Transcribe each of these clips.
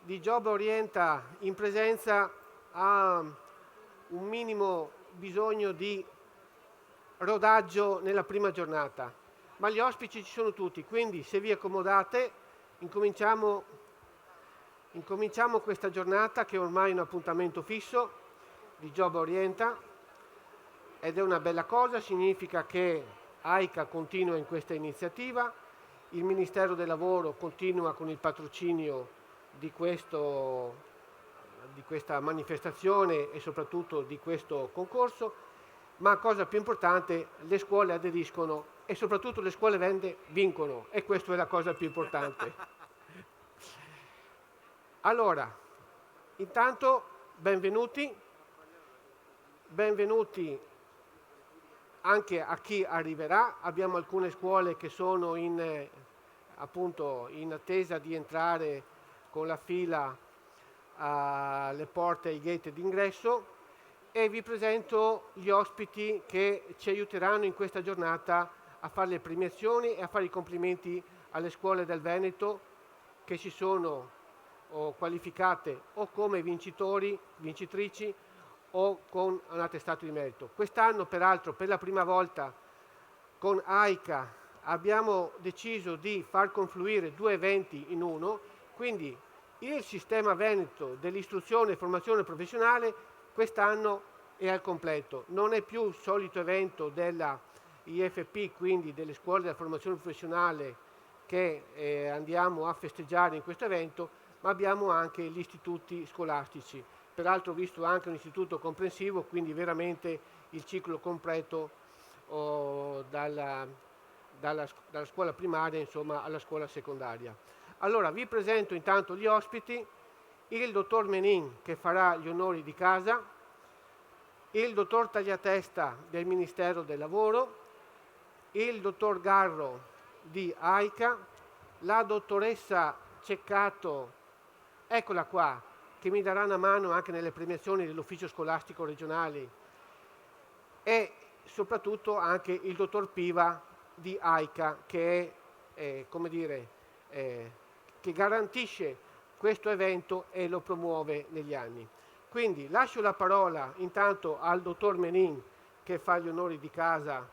di Job Orienta in presenza ha un minimo bisogno di rodaggio nella prima giornata, ma gli ospiti ci sono tutti, quindi se vi accomodate incominciamo questa giornata che è ormai un appuntamento fisso di Job Orienta ed è una bella cosa, significa che AICA continua in questa iniziativa, il Ministero del Lavoro continua con il patrocinio di questa manifestazione e soprattutto di questo concorso, ma cosa più importante, le scuole aderiscono e soprattutto le scuole vincono, e questa è la cosa più importante. Allora, intanto benvenuti anche a chi arriverà. Abbiamo alcune scuole che sono appunto in attesa di entrare con la fila alle porte, ai gate d'ingresso, e vi presento gli ospiti che ci aiuteranno in questa giornata a fare le premiazioni e a fare i complimenti alle scuole del Veneto che si sono qualificate o come vincitrici o con un attestato di merito. Quest'anno, peraltro, per la prima volta con AICA abbiamo deciso di far confluire due eventi in uno, quindi il sistema veneto dell'istruzione e formazione professionale quest'anno è al completo. Non è più il solito evento della IFP, quindi delle scuole della formazione professionale, che andiamo a festeggiare in questo evento, ma abbiamo anche gli istituti scolastici. Peraltro ho visto anche un istituto comprensivo, quindi veramente il ciclo completo dalla scuola primaria insomma alla scuola secondaria. Allora vi presento intanto gli ospiti: il dottor Menin, che farà gli onori di casa, il dottor Tagliatesta del Ministero del Lavoro, il dottor Garro di AICA, la dottoressa Ceccato, eccola qua, che mi darà una mano anche nelle premiazioni dell'ufficio scolastico regionale, e soprattutto anche il dottor Piva di AICA, che che garantisce questo evento e lo promuove negli anni. Quindi lascio la parola intanto al dottor Menin, che fa gli onori di casa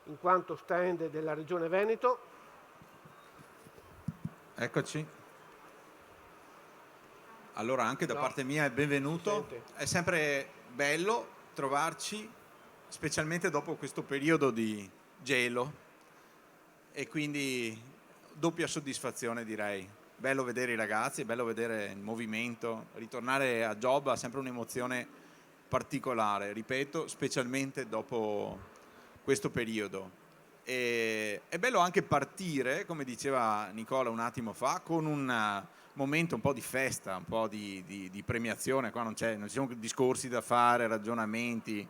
in quanto stand della Regione Veneto. Eccoci. Allora anche da parte mia è benvenuto. È sempre bello trovarci, specialmente dopo questo periodo di gelo, e quindi doppia soddisfazione, direi. Bello vedere i ragazzi, è bello vedere il movimento, ritornare a Job ha sempre un'emozione particolare, ripeto, specialmente dopo questo periodo. E è bello anche partire, come diceva Nicola un attimo fa, con un momento un po' di festa, un po' di premiazione. Qua non ci sono discorsi da fare, ragionamenti.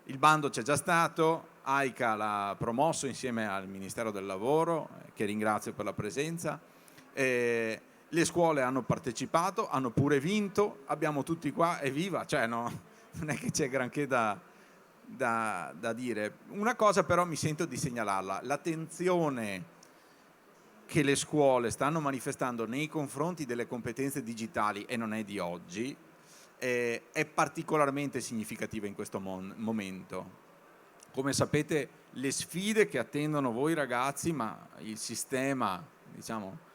Il bando c'è già stato, AICA l'ha promosso insieme al Ministero del Lavoro, che ringrazio per la presenza. Le scuole hanno partecipato, hanno pure vinto, abbiamo tutti qua, evviva, cioè no, non è che c'è granché da dire. Una cosa però mi sento di segnalarla: l'attenzione che le scuole stanno manifestando nei confronti delle competenze digitali, e non è di oggi, è particolarmente significativa in questo momento. Come sapete, le sfide che attendono voi ragazzi, ma il sistema, diciamo,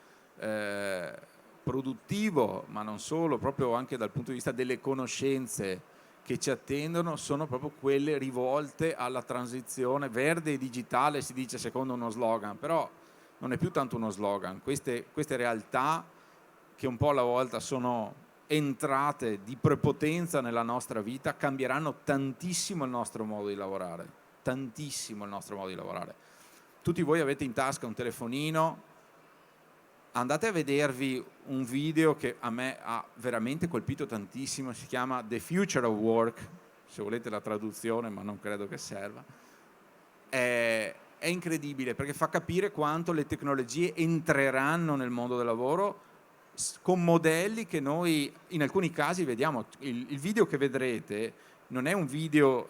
produttivo, ma non solo, proprio anche dal punto di vista delle conoscenze che ci attendono, sono proprio quelle rivolte alla transizione verde e digitale, si dice secondo uno slogan, però non è più tanto uno slogan. Queste realtà, che un po' alla volta sono entrate di prepotenza nella nostra vita, cambieranno tantissimo il nostro modo di lavorare, tantissimo il nostro modo di lavorare. Tutti voi avete in tasca un telefonino, andate a vedervi un video che a me ha veramente colpito tantissimo, si chiama The Future of Work, se volete la traduzione, ma non credo che serva. È incredibile, perché fa capire quanto le tecnologie entreranno nel mondo del lavoro con modelli che noi in alcuni casi vediamo. Il video che vedrete non è un video,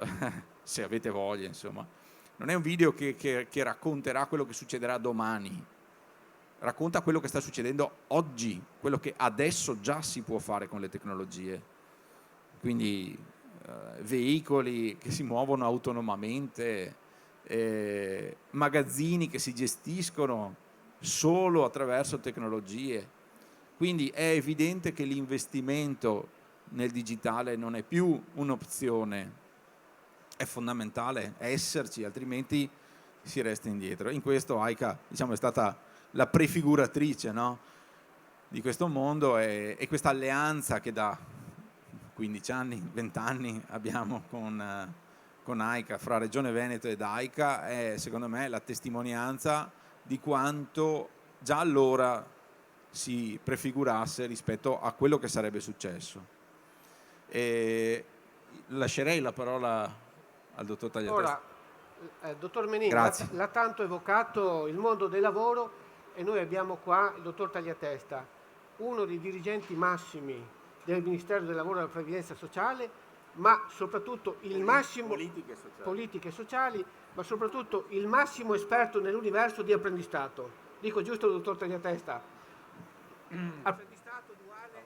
se avete voglia insomma, non è un video che racconterà quello che succederà domani. racconta quello che sta succedendo oggi, quello che adesso già si può fare con le tecnologie. Quindi veicoli che si muovono autonomamente, magazzini che si gestiscono solo attraverso tecnologie. Quindi è evidente che l'investimento nel digitale non è più un'opzione, è fondamentale esserci, altrimenti si resta indietro. In questo AICA, diciamo, è stata la prefiguratrice, no? Di questo mondo, e questa alleanza che da 15 anni, 20 anni abbiamo con AICA, fra Regione Veneto ed AICA, è secondo me la testimonianza di quanto già allora si prefigurasse rispetto a quello che sarebbe successo. E lascerei la parola al dottor Tagliatesta. Ora, dottor Menin, Grazie. l'ha tanto evocato il mondo del lavoro, e noi abbiamo qua il dottor Tagliatesta, uno dei dirigenti massimi del Ministero del Lavoro e della Previdenza Sociale, ma soprattutto il massimo politiche sociali, ma soprattutto il massimo esperto nell'universo di apprendistato. Dico giusto, dottor Tagliatesta? Apprendistato duale.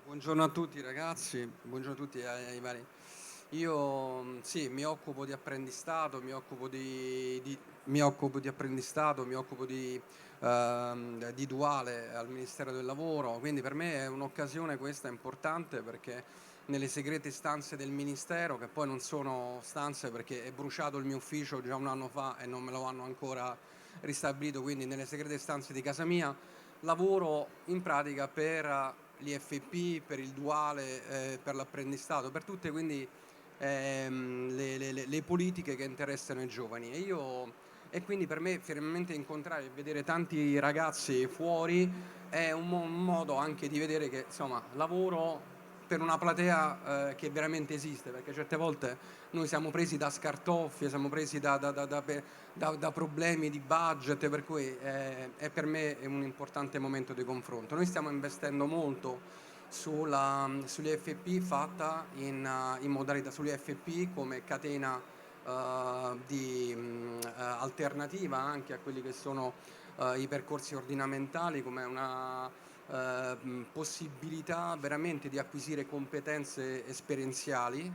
Buongiorno a tutti ragazzi, buongiorno a tutti ai vari. Io sì, mi occupo di apprendistato, mi occupo di duale al Ministero del Lavoro, quindi per me è un'occasione questa importante, perché nelle segrete stanze del Ministero, che poi non sono stanze perché è bruciato il mio ufficio già un anno fa e non me lo hanno ancora ristabilito, quindi nelle segrete stanze di casa mia lavoro in pratica per l'IFP, per il duale, per l'apprendistato, per tutte quindi le politiche che interessano i giovani. E quindi per me finalmente incontrare e vedere tanti ragazzi fuori è un modo anche di vedere che insomma lavoro per una platea che veramente esiste, perché certe volte noi siamo presi da scartoffie, siamo presi da problemi di budget, per cui è per me è un importante momento di confronto. Noi stiamo investendo molto sull'IFP fatta in modalità sull'IFP come catena alternativa anche a quelli che sono i percorsi ordinamentali, come una possibilità veramente di acquisire competenze esperienziali.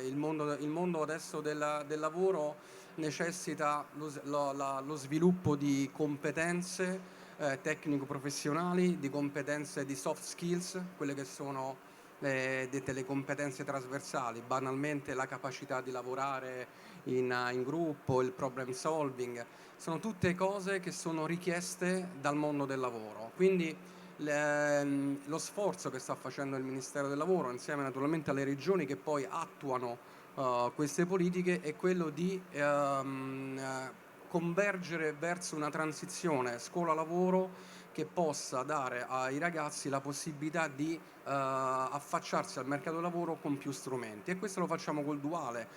Il mondo adesso del lavoro necessita lo sviluppo di competenze tecnico-professionali, di competenze di soft skills, quelle che sono dette le competenze trasversali, banalmente la capacità di lavorare in gruppo, il problem solving, sono tutte cose che sono richieste dal mondo del lavoro. Quindi lo sforzo che sta facendo il Ministero del Lavoro, insieme naturalmente alle regioni che poi attuano queste politiche, è quello di convergere verso una transizione scuola-lavoro che possa dare ai ragazzi la possibilità di affacciarsi al mercato del lavoro con più strumenti, e questo lo facciamo col duale.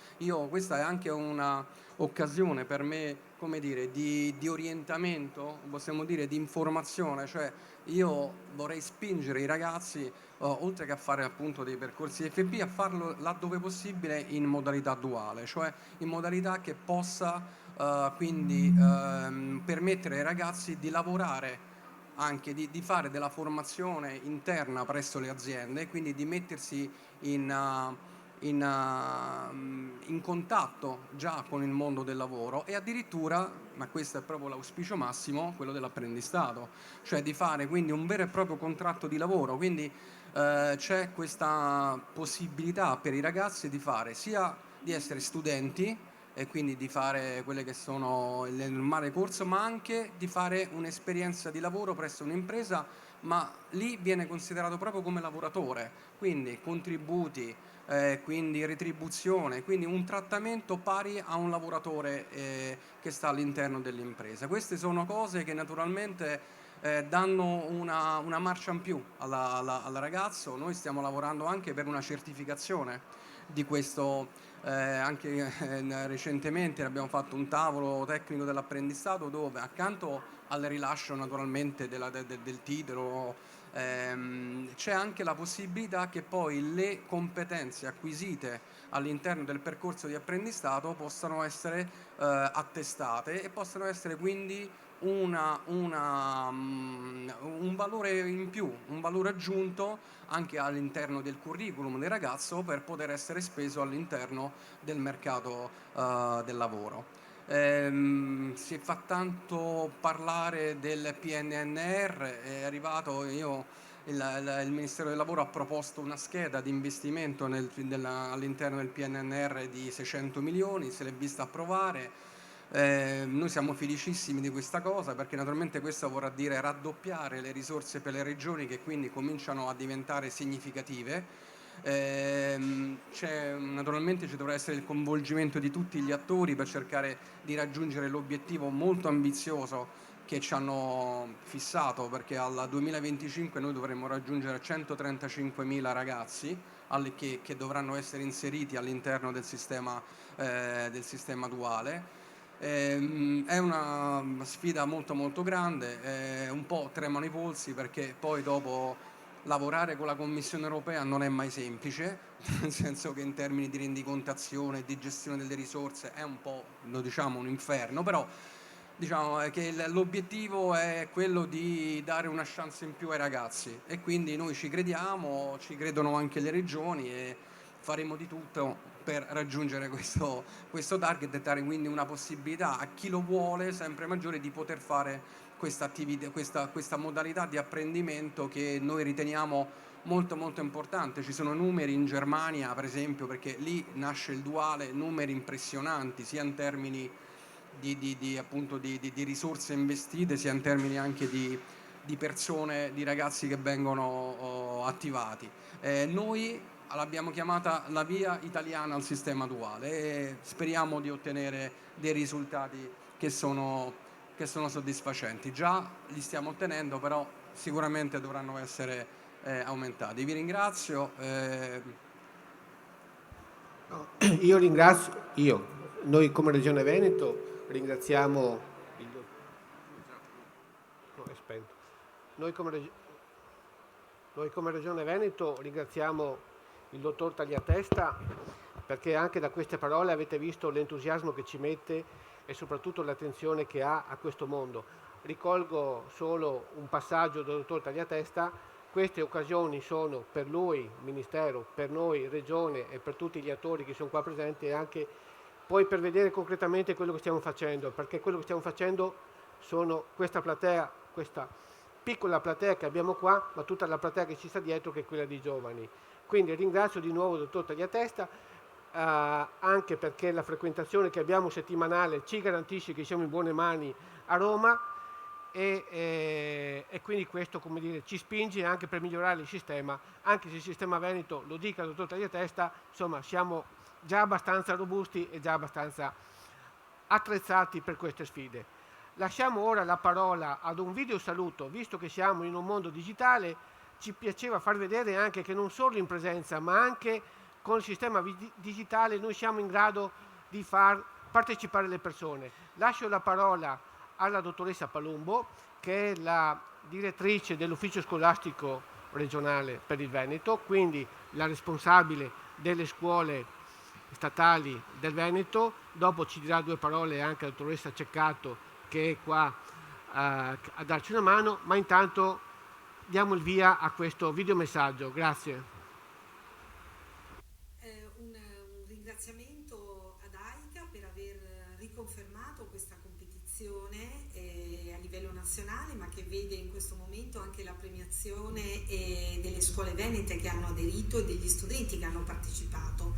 Questa è anche una occasione per me, come dire, di orientamento, possiamo dire di informazione, cioè io vorrei spingere i ragazzi, oltre che a fare appunto dei percorsi FP, a farlo laddove possibile in modalità duale, cioè in modalità che possa quindi permettere ai ragazzi di lavorare anche, di fare della formazione interna presso le aziende, quindi di mettersi in contatto già con il mondo del lavoro, e addirittura, ma questo è proprio l'auspicio massimo, quello dell'apprendistato, cioè di fare quindi un vero e proprio contratto di lavoro. Quindi c'è questa possibilità per i ragazzi di fare sia di essere studenti e quindi di fare quelle che sono il normale corso, ma anche di fare un'esperienza di lavoro presso un'impresa, ma lì viene considerato proprio come lavoratore, quindi contributi, quindi retribuzione, quindi un trattamento pari a un lavoratore che sta all'interno dell'impresa. Queste sono cose che naturalmente danno una marcia in più al ragazzo. Noi stiamo lavorando anche per una certificazione di questo. Anche recentemente abbiamo fatto un tavolo tecnico dell'apprendistato, dove accanto al rilascio naturalmente del titolo c'è anche la possibilità che poi le competenze acquisite all'interno del percorso di apprendistato possano essere attestate e possano essere quindi un valore in più, un valore aggiunto anche all'interno del curriculum del ragazzo per poter essere speso all'interno del mercato del lavoro. Si fa tanto parlare del PNRR, è arrivato, il Ministero del Lavoro ha proposto una scheda di investimento all'interno del PNRR di 600 milioni, se l'è vista approvare. Noi siamo felicissimi di questa cosa, perché naturalmente questo vorrà dire raddoppiare le risorse per le regioni, che quindi cominciano a diventare significative. Naturalmente ci dovrà essere il coinvolgimento di tutti gli attori per cercare di raggiungere l'obiettivo molto ambizioso che ci hanno fissato, perché al 2025 noi dovremmo raggiungere 135.000 ragazzi che dovranno essere inseriti all'interno del sistema duale. È una sfida molto molto grande, un po' tremano i polsi, perché poi dopo lavorare con la Commissione europea non è mai semplice, nel senso che in termini di rendicontazione e di gestione delle risorse è un po', lo diciamo, un inferno, però diciamo che l'obiettivo è quello di dare una chance in più ai ragazzi, e quindi noi ci crediamo, ci credono anche le regioni, e faremo di tutto per raggiungere questo target e dare quindi una possibilità a chi lo vuole sempre maggiore di poter fare questa modalità di apprendimento, che noi riteniamo molto molto importante. Ci sono numeri in Germania, per esempio, perché lì nasce il duale, numeri impressionanti sia in termini di risorse investite, sia in termini anche di persone, di ragazzi che vengono attivati. Noi l'abbiamo chiamata la via italiana al sistema duale, e speriamo di ottenere dei risultati che sono soddisfacenti. Già li stiamo ottenendo, però sicuramente dovranno essere aumentati. Vi ringrazio. Io ringrazio, noi come Regione Veneto ringraziamo Noi come Regione Veneto ringraziamo il dottor Tagliatesta, perché anche da queste parole avete visto l'entusiasmo che ci mette e soprattutto l'attenzione che ha a questo mondo. Ricolgo solo un passaggio del dottor Tagliatesta: queste occasioni sono per lui, Ministero, per noi, Regione, e per tutti gli attori che sono qua presenti, e anche poi per vedere concretamente quello che stiamo facendo, perché quello che stiamo facendo sono questa platea, questa piccola platea che abbiamo qua, ma tutta la platea che ci sta dietro, che è quella dei giovani. Quindi ringrazio di nuovo il dottor Tagliatesta, anche perché la frequentazione che abbiamo settimanale ci garantisce che siamo in buone mani a Roma, e quindi questo, come dire, ci spinge anche per migliorare il sistema, anche se il sistema Veneto, lo dica il dottor Tagliatesta, insomma siamo già abbastanza robusti e già abbastanza attrezzati per queste sfide. Lasciamo ora la parola ad un video saluto, visto che siamo in un mondo digitale. Ci piaceva far vedere anche che non solo in presenza, ma anche con il sistema digitale noi siamo in grado di far partecipare le persone. Lascio la parola alla dottoressa Palumbo, che è la direttrice dell'ufficio scolastico regionale per il Veneto, quindi la responsabile delle scuole statali del Veneto. Dopo ci dirà due parole anche la dottoressa Ceccato, che è qua a darci una mano, ma intanto diamo il via a questo videomessaggio. Grazie. Un ringraziamento ad AICA per aver riconfermato questa competizione a livello nazionale, ma che vede in questo momento anche la premiazione delle scuole venete che hanno aderito e degli studenti che hanno partecipato.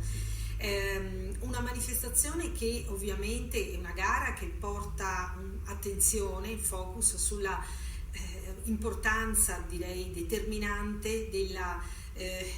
Una manifestazione che ovviamente è una gara che porta attenzione, il focus sulla importanza, direi determinante, della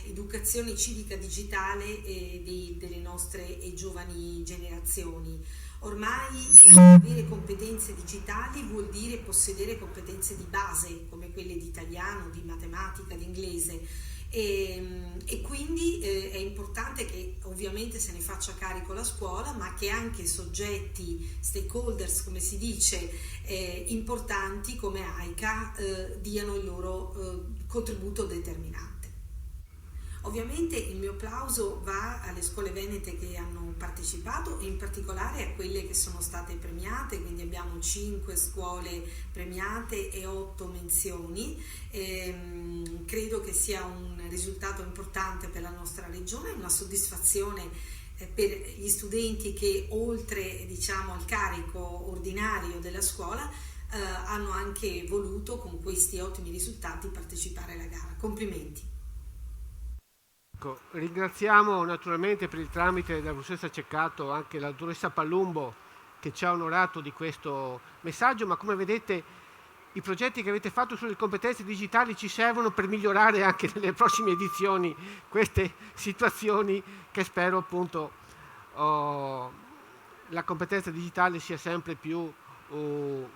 educazione civica digitale delle nostre giovani generazioni. Ormai avere competenze digitali vuol dire possedere competenze di base come quelle di italiano, di matematica, di inglese. E quindi è importante che ovviamente se ne faccia carico la scuola, ma che anche soggetti, stakeholders come si dice, importanti come AICA diano il loro contributo determinante. Ovviamente il mio plauso va alle scuole venete che hanno partecipato e in particolare a quelle che sono state premiate, quindi abbiamo 5 scuole premiate e 8 menzioni. Credo che sia un risultato importante per la nostra regione, una soddisfazione per gli studenti che oltre, diciamo, al carico ordinario della scuola hanno anche voluto con questi ottimi risultati partecipare alla gara. Complimenti. Ringraziamo naturalmente per il tramite della professoressa Ceccato anche la dottoressa Pallumbo che ci ha onorato di questo messaggio, ma come vedete i progetti che avete fatto sulle competenze digitali ci servono per migliorare anche nelle prossime edizioni queste situazioni che spero appunto la competenza digitale sia sempre più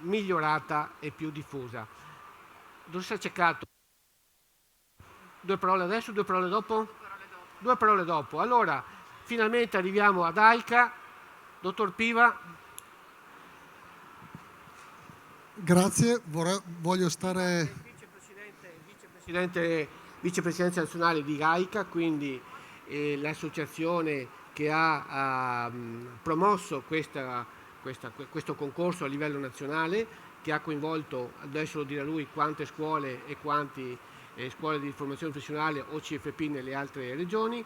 migliorata e più diffusa. Dottoressa Ceccato, 2 parole adesso, 2 parole dopo? 2 parole dopo. Allora, finalmente arriviamo ad AICA. Dottor Piva. Grazie, voglio stare... Vicepresidente nazionale di AICA, quindi l'associazione che ha promosso questo concorso a livello nazionale, che ha coinvolto, adesso lo dirà lui, quante scuole e quanti scuole di formazione professionale o CFP nelle altre regioni,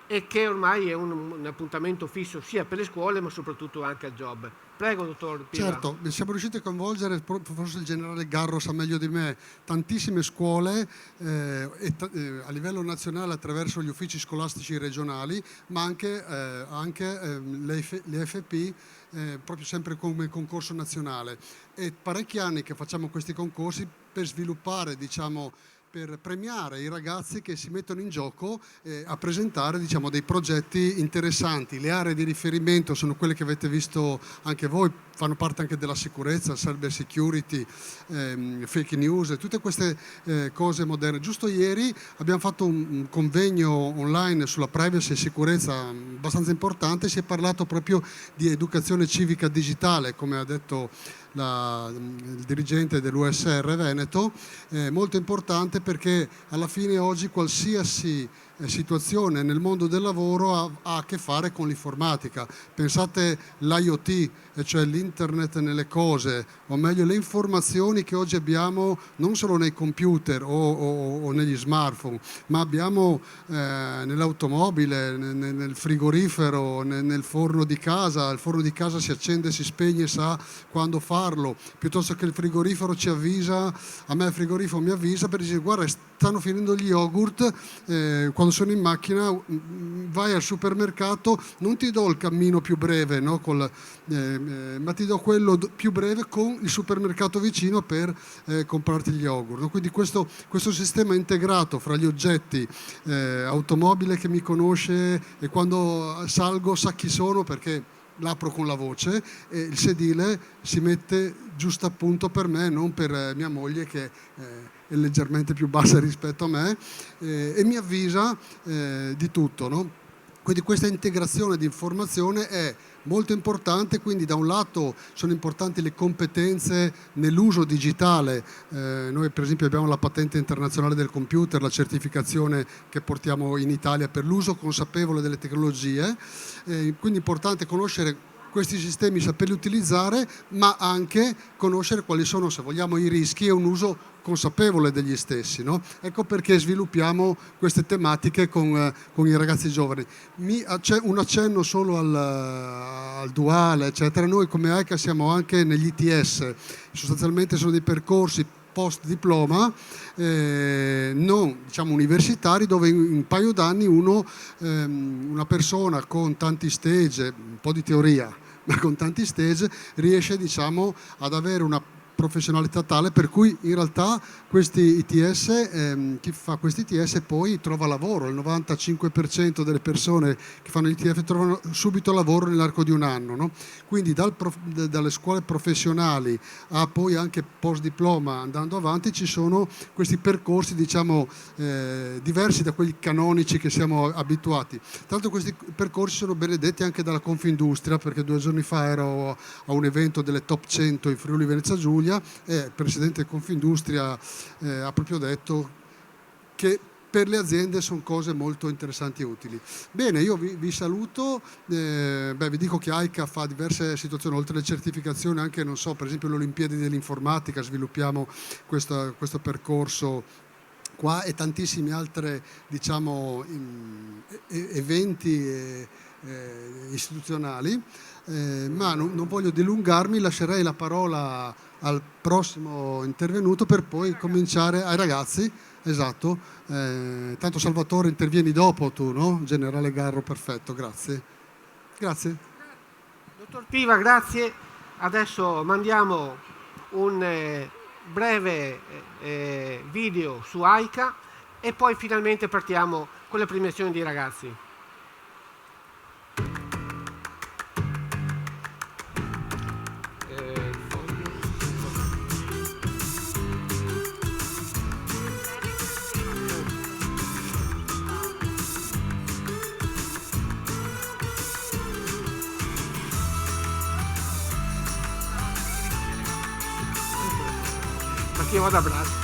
e che ormai è un appuntamento fisso sia per le scuole ma soprattutto anche al job. Prego, dottor Piva. Certo, siamo riusciti a coinvolgere, forse il generale Garro sa meglio di me, tantissime scuole a livello nazionale attraverso gli uffici scolastici regionali, ma anche le FP proprio sempre come concorso nazionale. E parecchi anni che facciamo questi concorsi per sviluppare, diciamo, per premiare i ragazzi che si mettono in gioco a presentare, diciamo, dei progetti interessanti. Le aree di riferimento sono quelle che avete visto anche voi, fanno parte anche della sicurezza, cyber security, fake news, tutte queste cose moderne. Giusto ieri abbiamo fatto un convegno online sulla privacy e sicurezza abbastanza importante, si è parlato proprio di educazione civica digitale, come ha detto il dirigente dell'USR Veneto, molto importante perché alla fine oggi qualsiasi situazione nel mondo del lavoro ha a che fare con l'informatica. Pensate l'IoT, cioè l'internet nelle cose, o meglio le informazioni che oggi abbiamo non solo nei computer o negli smartphone, ma abbiamo nell'automobile, nel frigorifero, nel forno di casa. Il forno di casa si accende, si spegne, sa quando farlo, piuttosto che il frigorifero ci avvisa. A me il frigorifero mi avvisa per dire: guarda, stanno finendo gli yogurt. Quando sono in macchina vai al supermercato, non ti do il cammino più breve, no? Ma ti do quello più breve con il supermercato vicino per comprarti gli yogurt, no? Quindi questo sistema integrato fra gli oggetti, automobile che mi conosce e quando salgo sa chi sono perché l'apro con la voce, e il sedile si mette giusto appunto per me, non per mia moglie che è leggermente più bassa rispetto a me, e mi avvisa di tutto, no? Quindi questa integrazione di informazione è molto importante. Quindi da un lato sono importanti le competenze nell'uso digitale, noi per esempio abbiamo la patente internazionale del computer, la certificazione che portiamo in Italia per l'uso consapevole delle tecnologie, quindi è importante conoscere questi sistemi, saperli utilizzare, ma anche conoscere quali sono, se vogliamo, i rischi e un uso consapevole degli stessi, no? Ecco perché sviluppiamo queste tematiche con i ragazzi giovani. C'è un accenno solo al duale, eccetera. Noi come AICA siamo anche negli ITS, sostanzialmente sono dei percorsi post diploma, non diciamo universitari, dove in un paio d'anni una persona con tanti stage, un po' di teoria, ma con tanti stage, riesce, diciamo, ad avere una professionalità tale per cui in realtà questi ITS, chi fa questi ITS poi trova lavoro. Il 95% delle persone che fanno ITF trovano subito lavoro nell'arco di un anno, no? Quindi dalle scuole professionali a poi anche post diploma andando avanti ci sono questi percorsi, diciamo, diversi da quelli canonici che siamo abituati. Tra l'altro questi percorsi sono benedetti anche dalla Confindustria, perché 2 giorni fa ero a un evento delle top 100 in Friuli Venezia Giulia e il presidente Confindustria ha proprio detto che per le aziende sono cose molto interessanti e utili. Bene, io vi saluto, vi dico che AICA fa diverse situazioni, oltre alle certificazioni anche, non so, per esempio le Olimpiadi dell'informatica, sviluppiamo questo percorso qua e tantissimi altri, diciamo, eventi istituzionali, ma non voglio dilungarmi, lascerei la parola al prossimo intervenuto per poi cominciare ai ragazzi. Esatto, tanto Salvatore intervieni dopo tu, no? Generale Garro, perfetto, grazie. Grazie. Dottor Piva, grazie. Adesso mandiamo un breve video su AICA e poi finalmente partiamo con le premiazioni dei ragazzi. Perché vado a braccio.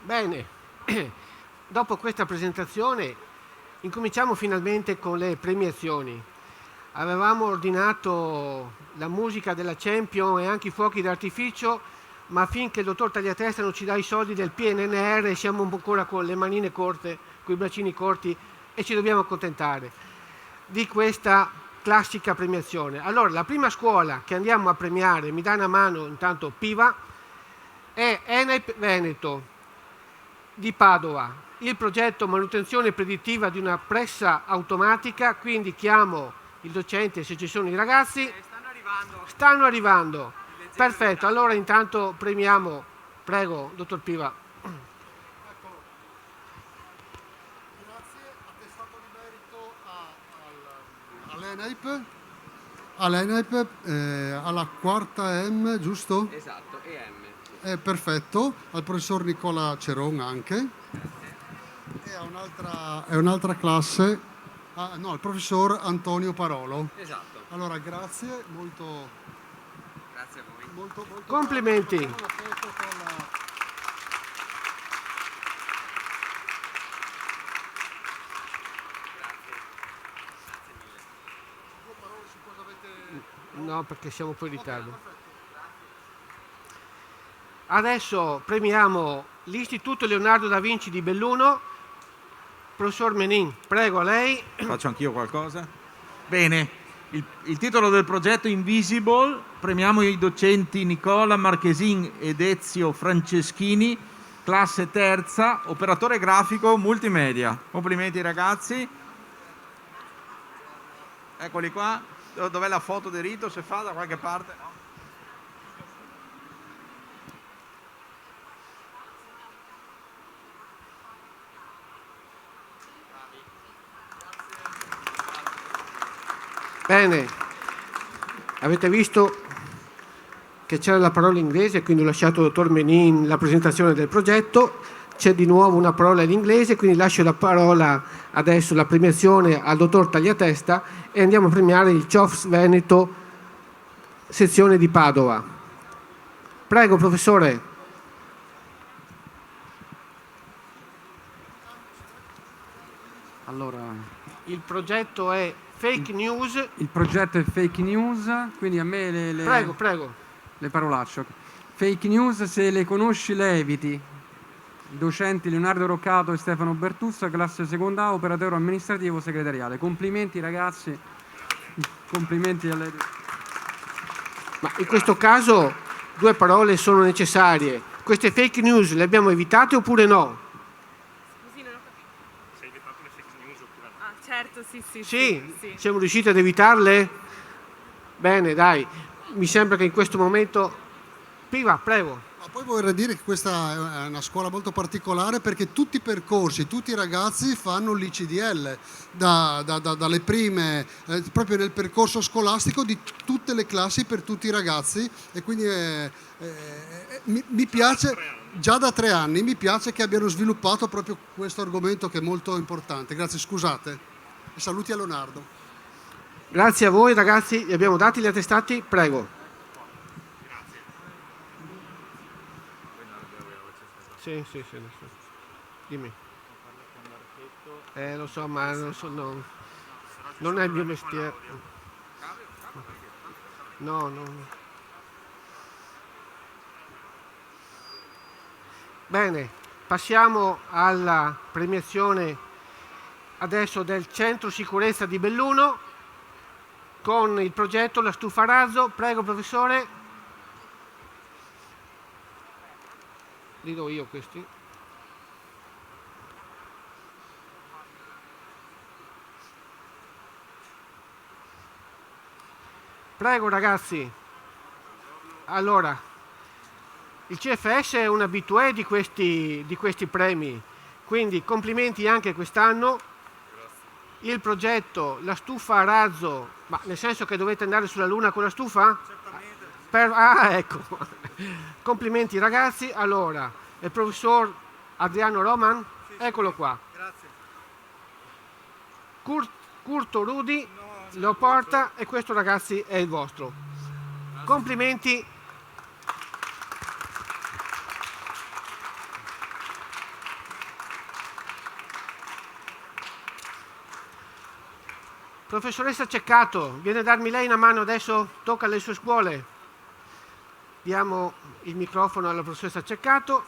Bene, dopo questa presentazione incominciamo finalmente con le premiazioni. Avevamo ordinato la musica della Champion e anche i fuochi d'artificio, ma finché il dottor Tagliatesta non ci dà i soldi del PNRR siamo ancora con le manine corte, con i braccini corti e ci dobbiamo accontentare di questa classica premiazione. Allora, la prima scuola che andiamo a premiare, mi dà una mano intanto Piva, è ENAIP Veneto di Padova, il progetto manutenzione predittiva di una pressa automatica, quindi chiamo il docente se ci sono i ragazzi. Stanno arrivando. Perfetto, allora intanto premiamo, prego, dottor Piva. Grazie, attestato di merito all'ENAIP, alla quarta M, giusto? Esatto, EM. Perfetto, al professor Nicola Ceron anche. E a un'altra classe, il professor Antonio Parolo. Esatto. Allora, grazie, molto... Grazie a voi. Molto Complimenti. bravo. Facciamo una foto con la... Due parole su cosa avete... No, perché siamo poi in ritardo. Adesso premiamo l'Istituto Leonardo da Vinci di Belluno. Professor Menin, prego, lei. Faccio anch'io qualcosa? Bene, il titolo del progetto Invisible, premiamo i docenti Nicola Marchesin ed Ezio Franceschini, classe terza, operatore grafico multimedia. Complimenti ragazzi. Eccoli qua. Dov'è la foto di Rito? Se fa da qualche parte? No. Bene, avete visto che c'era la parola inglese, quindi ho lasciato al dottor Menin la presentazione del progetto. C'è di nuovo una parola in inglese, quindi lascio la parola adesso, la premiazione, al dottor Tagliatesta e andiamo a premiare il CIOFS Veneto sezione di Padova. Prego, professore. Allora, il progetto è Fake News. il progetto è Fake News, quindi a me Prego. le parolacce. Fake News, se le conosci le eviti. Docenti Leonardo Roccato e Stefano Bertuzza, classe seconda A, operatore amministrativo segretariale. Complimenti ragazzi, complimenti alle... Ma in questo caso due parole sono necessarie. Queste fake news le abbiamo evitate oppure no? Scusi, non ho capito. Se hai evitato le fake news oppure no? Ah, certo, sì. Sì, siamo riusciti ad evitarle? Bene, dai. mi sembra che in questo momento... Prima, prego. Ma poi vorrei dire che questa è una scuola molto particolare perché tutti i percorsi, tutti i ragazzi fanno l'ICDL dalle prime, proprio nel percorso scolastico di tutte le classi per tutti i ragazzi, e quindi mi piace, già da 3 anni, mi piace che abbiano sviluppato proprio questo argomento che è molto importante. Grazie, scusate. E saluti a Leonardo. Grazie a voi ragazzi, li abbiamo dati gli attestati, prego. Sì, dimmi. Lo so, ma non è il mio mestiere. No. Bene, passiamo alla premiazione adesso del Centro Sicurezza di Belluno con il progetto La Stufa a Razzo. Prego professore. Li do io questi. Prego ragazzi. Allora, il CFS è un abitué di questi premi, quindi complimenti anche quest'anno. Il progetto La Stufa a Razzo, ma nel senso che dovete andare sulla Luna con la stufa? Certamente. Ecco. Complimenti ragazzi. Allora, il professor Adriano Roman, eccolo qua. Grazie. Curto Rudi lo porta e questo ragazzi è il vostro. Complimenti. Professoressa Ceccato, viene a darmi lei una mano adesso? Tocca alle sue scuole. Diamo il microfono alla professoressa Ceccato.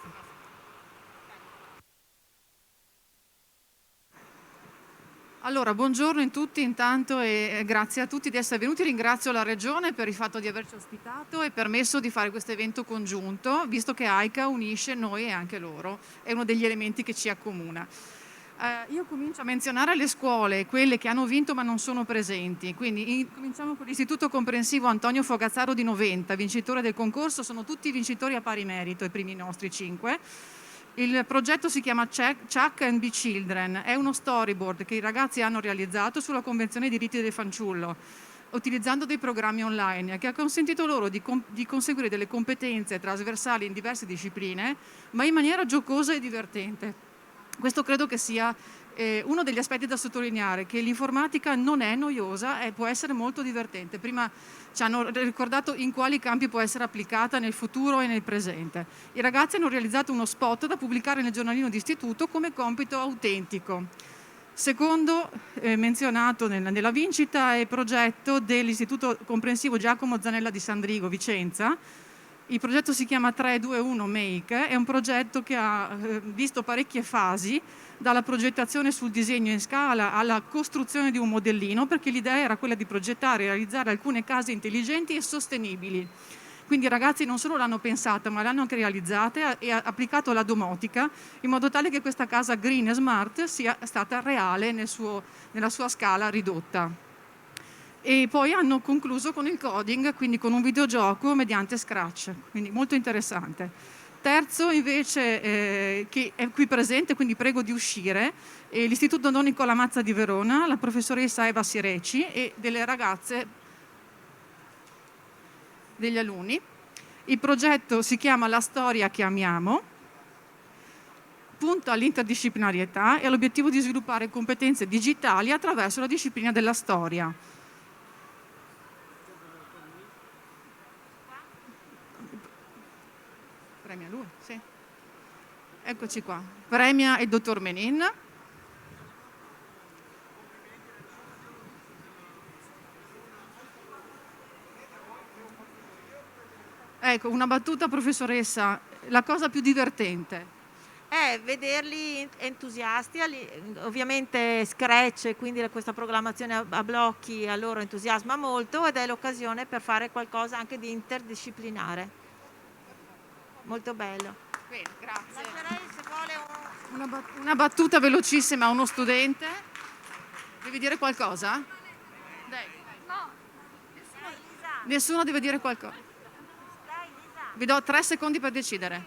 Allora, buongiorno a tutti intanto e grazie a tutti di essere venuti. Ringrazio la Regione per il fatto di averci ospitato e permesso di fare questo evento congiunto, visto che AICA unisce noi e anche loro, è uno degli elementi che ci accomuna. Io comincio a menzionare le scuole, quelle che hanno vinto ma non sono presenti. Quindi cominciamo con l'Istituto Comprensivo Antonio Fogazzaro di Noventa, vincitore del concorso, sono tutti vincitori a pari merito, i primi nostri 5. Il progetto si chiama Chuck and Be Children, è uno storyboard che i ragazzi hanno realizzato sulla Convenzione dei diritti del fanciullo, utilizzando dei programmi online che ha consentito loro di conseguire delle competenze trasversali in diverse discipline, ma in maniera giocosa e divertente. Questo credo che sia uno degli aspetti da sottolineare, che l'informatica non è noiosa e può essere molto divertente. Prima ci hanno ricordato in quali campi può essere applicata nel futuro e nel presente. I ragazzi hanno realizzato uno spot da pubblicare nel giornalino d'istituto come compito autentico. Secondo, menzionato nella vincita, è il progetto dell'Istituto Comprensivo Giacomo Zanella di Sandrigo, Vicenza. Il progetto si chiama 321 Make, è un progetto che ha visto parecchie fasi, dalla progettazione sul disegno in scala alla costruzione di un modellino, perché l'idea era quella di progettare e realizzare alcune case intelligenti e sostenibili. Quindi i ragazzi non solo l'hanno pensata, ma l'hanno anche realizzata e ha applicato la domotica in modo tale che questa casa green e smart sia stata reale nella sua scala ridotta. E poi hanno concluso con il coding, quindi con un videogioco mediante Scratch, quindi molto interessante. Terzo invece, che è qui presente, quindi prego di uscire, l'Istituto Don Nicola Mazza di Verona, la professoressa Eva Sireci e delle ragazze, degli alunni. Il progetto si chiama La storia che amiamo, punta all'interdisciplinarietà e ha l'obiettivo di sviluppare competenze digitali attraverso la disciplina della storia. Premia lui, sì. Eccoci qua. Premia il dottor Menin. Ecco, una battuta, professoressa. La cosa più divertente? Vederli entusiasti, ovviamente Scratch, quindi questa programmazione a blocchi a loro entusiasma molto ed è l'occasione per fare qualcosa anche di interdisciplinare. Molto bello. Bene, grazie. Lascerei, se vuole, Una battuta velocissima a uno studente. Devi dire qualcosa? Dai. Elisa. Nessuno deve dire qualcosa. Vi do 3 secondi per decidere.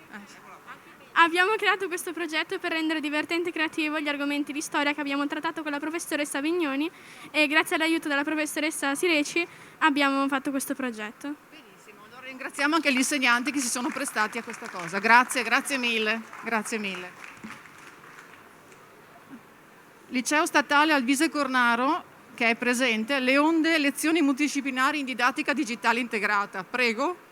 Abbiamo creato questo progetto per rendere divertente e creativo gli argomenti di storia che abbiamo trattato con la professoressa Vignoni e grazie all'aiuto della professoressa Sireci abbiamo fatto questo progetto. Benissimo, allora ringraziamo anche gli insegnanti che si sono prestati a questa cosa. Grazie mille, grazie mille. Liceo Statale Alvise Cornaro, che è presente, le onde lezioni multidisciplinari in didattica digitale integrata. Prego.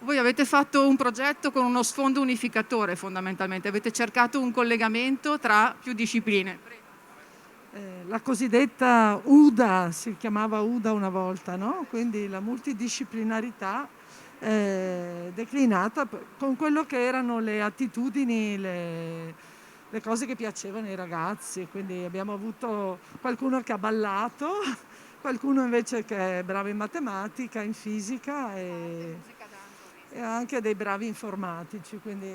Voi avete fatto un progetto con uno sfondo unificatore fondamentalmente, avete cercato un collegamento tra più discipline. La cosiddetta UDA, si chiamava UDA una volta, no? Quindi la multidisciplinarità declinata con quello che erano le attitudini, le cose che piacevano ai ragazzi. Quindi abbiamo avuto qualcuno che ha ballato, qualcuno invece che è bravo in matematica, in fisica e anche dei bravi informatici, quindi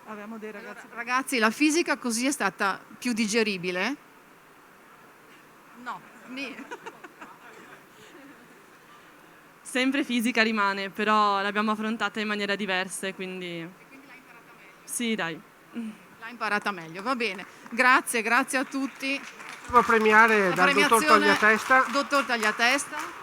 avevamo dei ragazzi. Allora, ragazzi, la fisica così è stata più digeribile? No. Sempre fisica rimane, però l'abbiamo affrontata in maniera diversa, quindi... E quindi l'hai imparata meglio? Sì, dai. L'hai imparata meglio, va bene. Grazie a tutti. Devo premiare dal dottor Tagliatesta. Dottor Tagliatesta.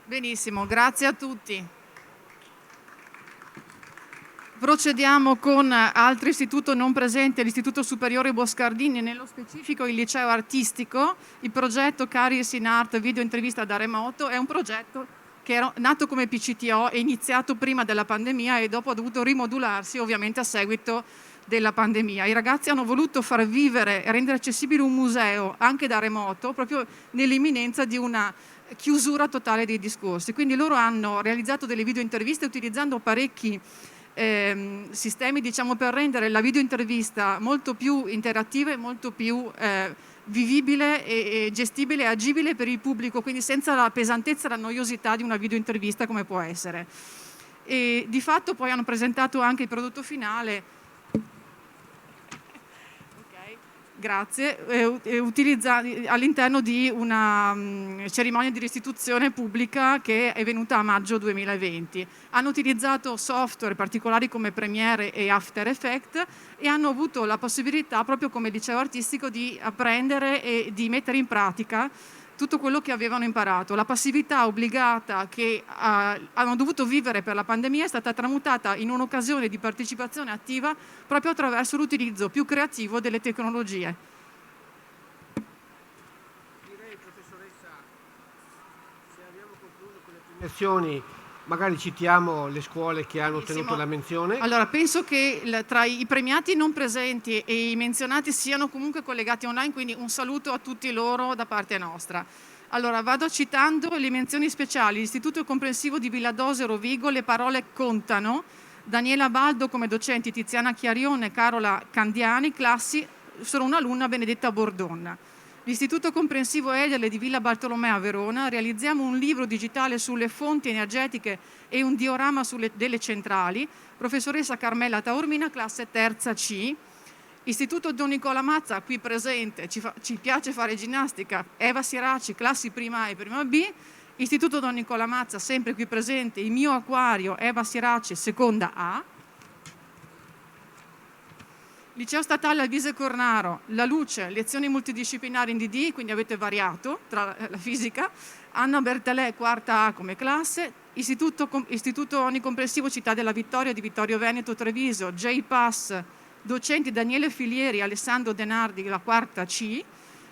Benissimo, grazie a tutti. Procediamo con altro istituto non presente, l'Istituto Superiore Boscardini, nello specifico il Liceo Artistico. Il progetto Caries in Art Video Intervista da Remoto è un progetto che era nato come PCTO e iniziato prima della pandemia e dopo ha dovuto rimodularsi ovviamente a seguito della pandemia. I ragazzi hanno voluto far vivere e rendere accessibile un museo anche da remoto proprio nell'imminenza di una chiusura totale dei discorsi. Quindi loro hanno realizzato delle video interviste utilizzando parecchi sistemi, diciamo, per rendere la video intervista molto più interattiva e molto più vivibile e gestibile e agibile per il pubblico, quindi senza la pesantezza e la noiosità di una video intervista come può essere. E di fatto poi hanno presentato anche il prodotto finale. Grazie, all'interno di una cerimonia di restituzione pubblica che è venuta a maggio 2020. Hanno utilizzato software particolari come Premiere e After Effects e hanno avuto la possibilità, proprio come liceo artistico, di apprendere e di mettere in pratica tutto quello che avevano imparato. La passività obbligata che hanno dovuto vivere per la pandemia è stata tramutata in un'occasione di partecipazione attiva proprio attraverso l'utilizzo più creativo delle tecnologie. Direi, professoressa, se abbiamo concluso con le premiazioni, magari citiamo le scuole che hanno ottenuto la menzione. Allora, penso che tra i premiati non presenti e i menzionati siano comunque collegati online, quindi un saluto a tutti loro da parte nostra. Allora, vado citando le menzioni speciali. L'Istituto Comprensivo di Villadosi Rovigo, Le Parole Contano, Daniela Baldo come docenti, Tiziana Chiarione, Carola Candiani, classi, sono un'alunna, Benedetta Bordonna. L'Istituto Comprensivo Edele di Villa Bartolomeo a Verona, realizziamo un libro digitale sulle fonti energetiche e un diorama delle centrali, professoressa Carmela Taormina, classe terza C. Istituto Don Nicola Mazza, qui presente, ci piace fare ginnastica, Eva Siraci, classi prima A e prima B. Istituto Don Nicola Mazza, sempre qui presente, il mio acquario, Eva Siraci, seconda A. Liceo Statale Alvise Cornaro, La Luce, lezioni multidisciplinari in DD, quindi avete variato tra la fisica, Anna Bertelè, quarta A come classe, Istituto Onicomprensivo Città della Vittoria di Vittorio Veneto Treviso, J-Pass, docenti Daniele Filieri, Alessandro Denardi, la quarta C,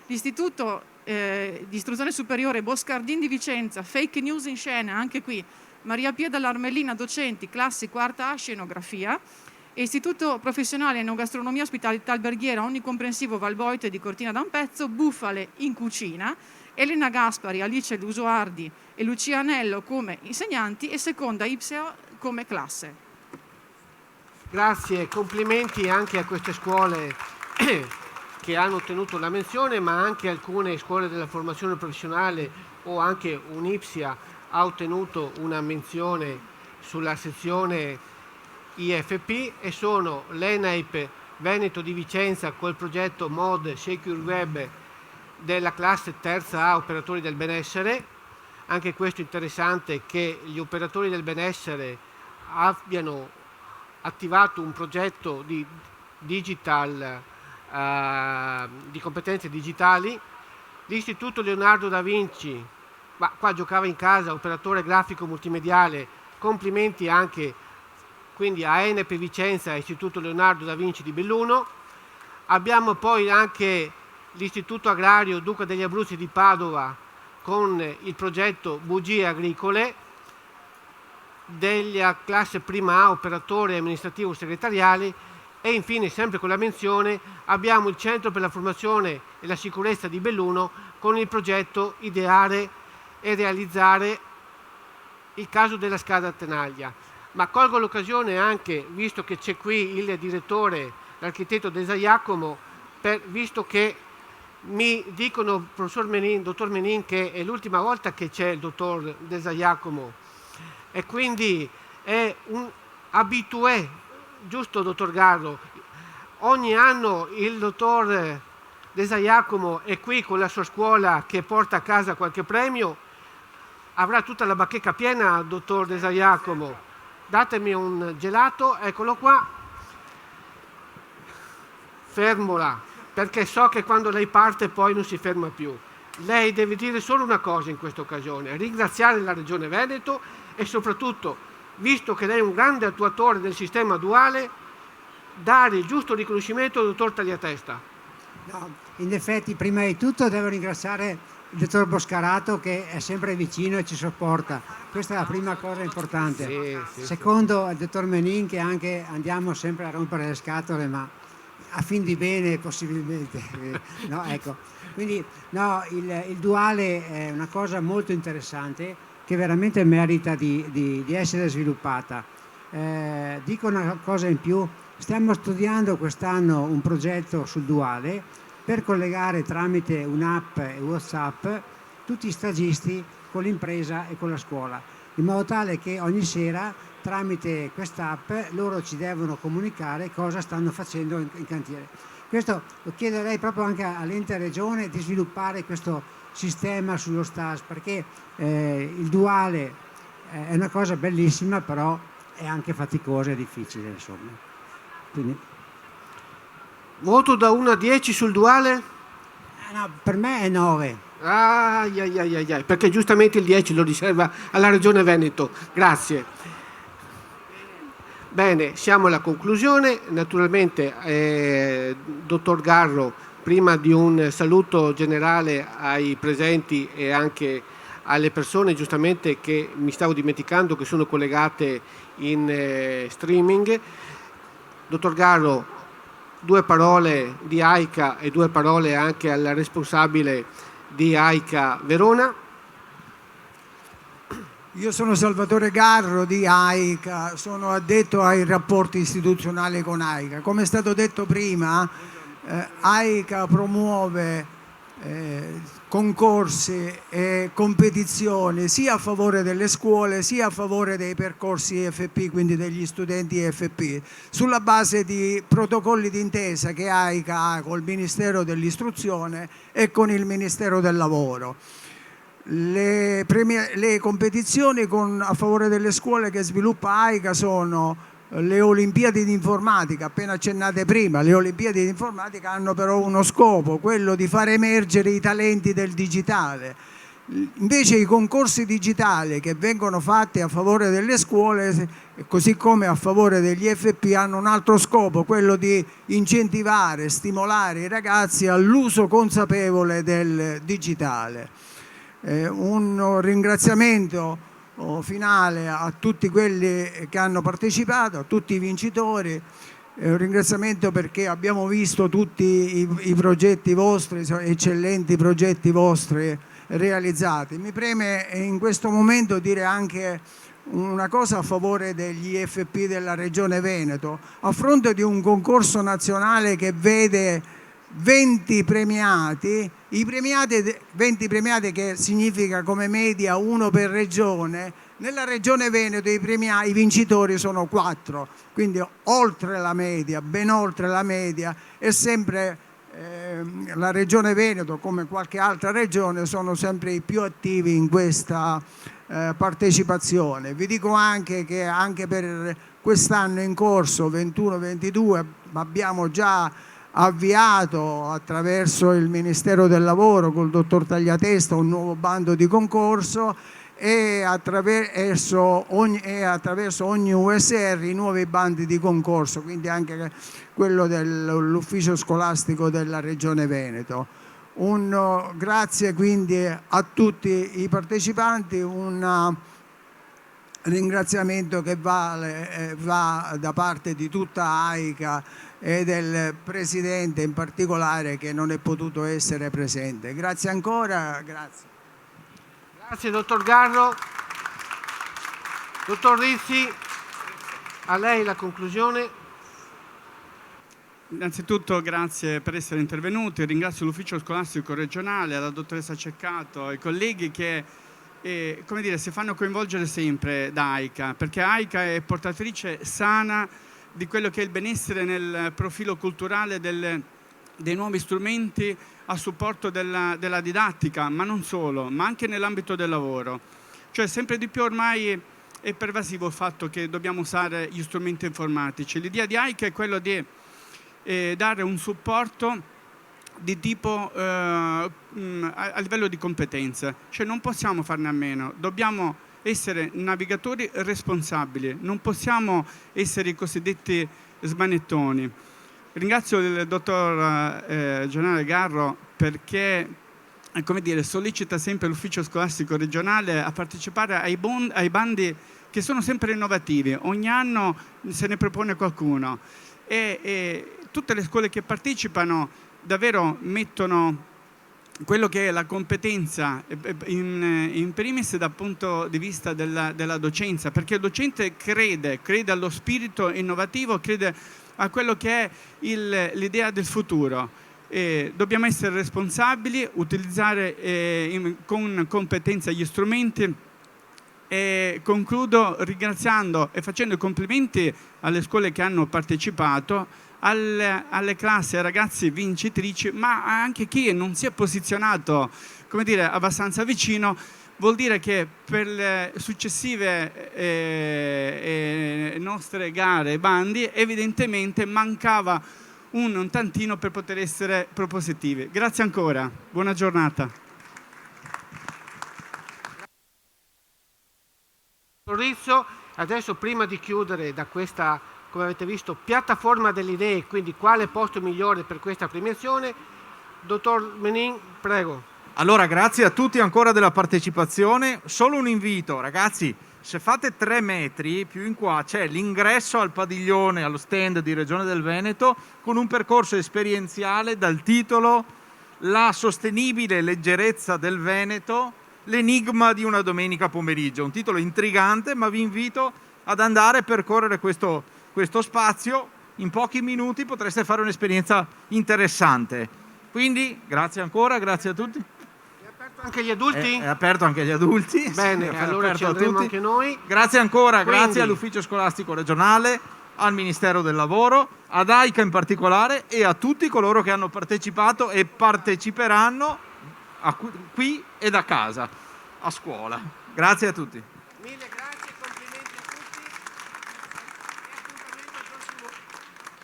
l'Istituto di Istruzione Superiore Boscardin di Vicenza, Fake News in Scena, anche qui, Maria Pia dell'Armellina, docenti, classi quarta A, Scenografia, e Istituto Professionale Enogastronomia Ospitalità Alberghiera Onicomprensivo Valboite di Cortina d'Ampezzo, Bufale in cucina, Elena Gaspari, Alice Lusoardi e Lucia Anello come insegnanti e seconda Ipseo come classe. Grazie, complimenti anche a queste scuole che hanno ottenuto la menzione, ma anche alcune scuole della formazione professionale o anche un'Ipsia ha ottenuto una menzione sulla sezione IFP e sono l'ENAIP Veneto di Vicenza col progetto Mod Secure Web della classe terza A operatori del benessere. Anche questo interessante che gli operatori del benessere abbiano attivato un progetto di digital, di competenze digitali. L'Istituto Leonardo da Vinci, ma qua giocava in casa, operatore grafico multimediale, complimenti anche quindi a ENEP Vicenza e Istituto Leonardo da Vinci di Belluno. Abbiamo poi anche l'Istituto Agrario Duca degli Abruzzi di Padova con il progetto Bugie Agricole della classe prima A, operatore amministrativo segretariali. E infine, sempre con la menzione, abbiamo il Centro per la Formazione e la Sicurezza di Belluno con il progetto Ideare e realizzare il caso della Scala Tenaglia. Ma colgo l'occasione anche, visto che c'è qui il direttore, l'architetto De Giacomo, visto che mi dicono, professor Menin, dottor Menin, che è l'ultima volta che c'è il dottor De Giacomo e quindi è un habitué, giusto dottor Garro? Ogni anno il dottor De Giacomo è qui con la sua scuola che porta a casa qualche premio. Avrà tutta la bacheca piena, dottor De Giacomo. Datemi un gelato, eccolo qua. Fermola, perché so che quando lei parte poi non si ferma più. Lei deve dire solo una cosa in questa occasione: ringraziare la Regione Veneto e soprattutto, visto che lei è un grande attuatore del sistema duale, dare il giusto riconoscimento al dottor Tagliatesta. No, in effetti, prima di tutto devo ringraziare il dottor Boscarato che è sempre vicino e ci sopporta. Questa è la prima cosa importante. Secondo, il dottor Menin, che anche andiamo sempre a rompere le scatole, ma a fin di bene possibilmente. No, ecco. Quindi no, il duale è una cosa molto interessante che veramente merita di essere sviluppata. Dico una cosa in più: stiamo studiando quest'anno un progetto sul duale per collegare tramite un'app e WhatsApp tutti i stagisti con l'impresa e con la scuola, in modo tale che ogni sera tramite quest'app loro ci devono comunicare cosa stanno facendo in cantiere. Questo lo chiederei proprio anche all'ente regione di sviluppare questo sistema sullo stage, perché il duale è una cosa bellissima, però è anche faticosa e difficile, insomma. Quindi... Voto da 1 a 10 sul duale? No, per me è 9. Perché giustamente il 10 lo riserva alla Regione Veneto. Grazie. Bene, siamo alla conclusione. Naturalmente, dottor Garro, prima di un saluto generale ai presenti e anche alle persone giustamente che mi stavo dimenticando che sono collegate in streaming, dottor Garro, 2 parole di AICA e 2 parole anche al responsabile di AICA Verona. Io sono Salvatore Garro di AICA, sono addetto ai rapporti istituzionali con AICA. Come è stato detto prima, AICA promuove concorsi e competizioni sia a favore delle scuole sia a favore dei percorsi EFP, quindi degli studenti EFP, sulla base di protocolli d'intesa che AICA ha col Ministero dell'Istruzione e con il Ministero del Lavoro. Le competizioni a favore delle scuole che sviluppa AICA sono le Olimpiadi di informatica, appena accennate prima. Le Olimpiadi di informatica hanno però uno scopo, quello di far emergere i talenti del digitale. Invece i concorsi digitali che vengono fatti a favore delle scuole, così come a favore degli FP, hanno un altro scopo, quello di incentivare, stimolare i ragazzi all'uso consapevole del digitale. Un ringraziamento finale a tutti quelli che hanno partecipato, a tutti i vincitori, un ringraziamento perché abbiamo visto tutti i progetti vostri, eccellenti progetti vostri realizzati. Mi preme in questo momento dire anche una cosa a favore degli FP della Regione Veneto. A fronte di un concorso nazionale che vede 20 premiati, I premiati, 20 premiati, che significa come media 1 per regione, nella regione Veneto i vincitori sono 4, quindi oltre la media, ben oltre la media, e sempre la regione Veneto, come qualche altra regione, sono sempre i più attivi in questa partecipazione. Vi dico anche che anche per quest'anno in corso 21-22 abbiamo già avviato attraverso il Ministero del Lavoro col dottor Tagliatesta un nuovo bando di concorso e attraverso ogni USR i nuovi bandi di concorso, quindi anche quello dell'ufficio scolastico della Regione Veneto. Un grazie quindi a tutti i partecipanti, un ringraziamento che va da parte di tutta AICA e del Presidente in particolare, che non è potuto essere presente. Grazie ancora. Grazie. Grazie dottor Garro. Dottor Rizzi, a lei la conclusione. Innanzitutto grazie per essere intervenuti, ringrazio l'ufficio scolastico regionale, la dottoressa Ceccato, ai colleghi che come dire, si fanno coinvolgere sempre da AICA, perché AICA è portatrice sana di quello che è il benessere nel profilo culturale dei nuovi strumenti a supporto della didattica, ma non solo, ma anche nell'ambito del lavoro. Cioè sempre di più ormai è pervasivo il fatto che dobbiamo usare gli strumenti informatici. L'idea di AICA è quello di dare un supporto di tipo a livello di competenze, cioè non possiamo farne a meno, dobbiamo essere navigatori responsabili, non possiamo essere i cosiddetti smanettoni. Ringrazio il dottor generale Garro perché, come dire, sollecita sempre l'ufficio scolastico regionale a partecipare ai bandi che sono sempre innovativi, ogni anno se ne propone qualcuno e tutte le scuole che partecipano davvero mettono quello che è la competenza in primis dal punto di vista della docenza, perché il docente crede allo spirito innovativo, crede a quello che è l'idea del futuro. Dobbiamo essere responsabili, utilizzare con competenza gli strumenti. E concludo ringraziando e facendo i complimenti alle scuole che hanno partecipato, alle classi, ai ragazzi vincitrici, ma anche chi non si è posizionato, come dire, abbastanza vicino. Vuol dire che per le successive nostre gare e bandi evidentemente mancava un tantino per poter essere propositivi. Grazie ancora, buona giornata. Rizzo, adesso prima di chiudere da questa, come avete visto, piattaforma delle idee, quindi quale posto migliore per questa premiazione, dottor Menin, prego. Allora, grazie a tutti ancora della partecipazione. Solo un invito, ragazzi, se fate 3 metri più in qua c'è l'ingresso al padiglione, allo stand di Regione del Veneto, con un percorso esperienziale dal titolo La sostenibile leggerezza del Veneto, l'enigma di una domenica pomeriggio. Un titolo intrigante, ma vi invito ad andare a percorrere questo spazio. In pochi minuti potreste fare un'esperienza interessante. Quindi grazie ancora, grazie a tutti. È aperto anche agli adulti? È aperto anche agli adulti. Bene, sì, allora ci andremo anche noi. Grazie ancora, Quindi, grazie all'ufficio scolastico regionale, al Ministero del Lavoro, ad AICA in particolare e a tutti coloro che hanno partecipato e parteciperanno qui e da casa, a scuola. Grazie a tutti. Mille grazie, complimenti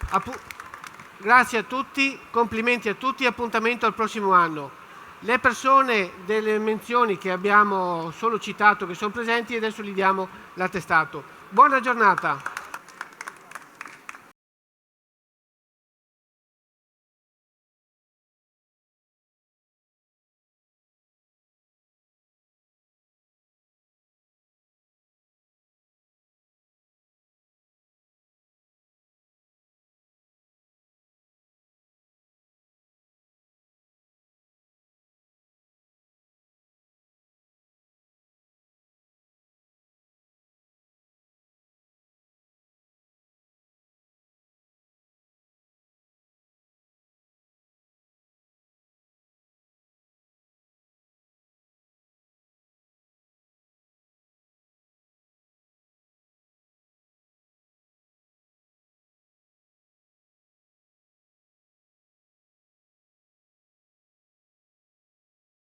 a tutti. Grazie a tutti, complimenti a tutti, appuntamento al prossimo anno. Le persone delle menzioni che abbiamo solo citato che sono presenti, adesso gli diamo l'attestato. Buona giornata.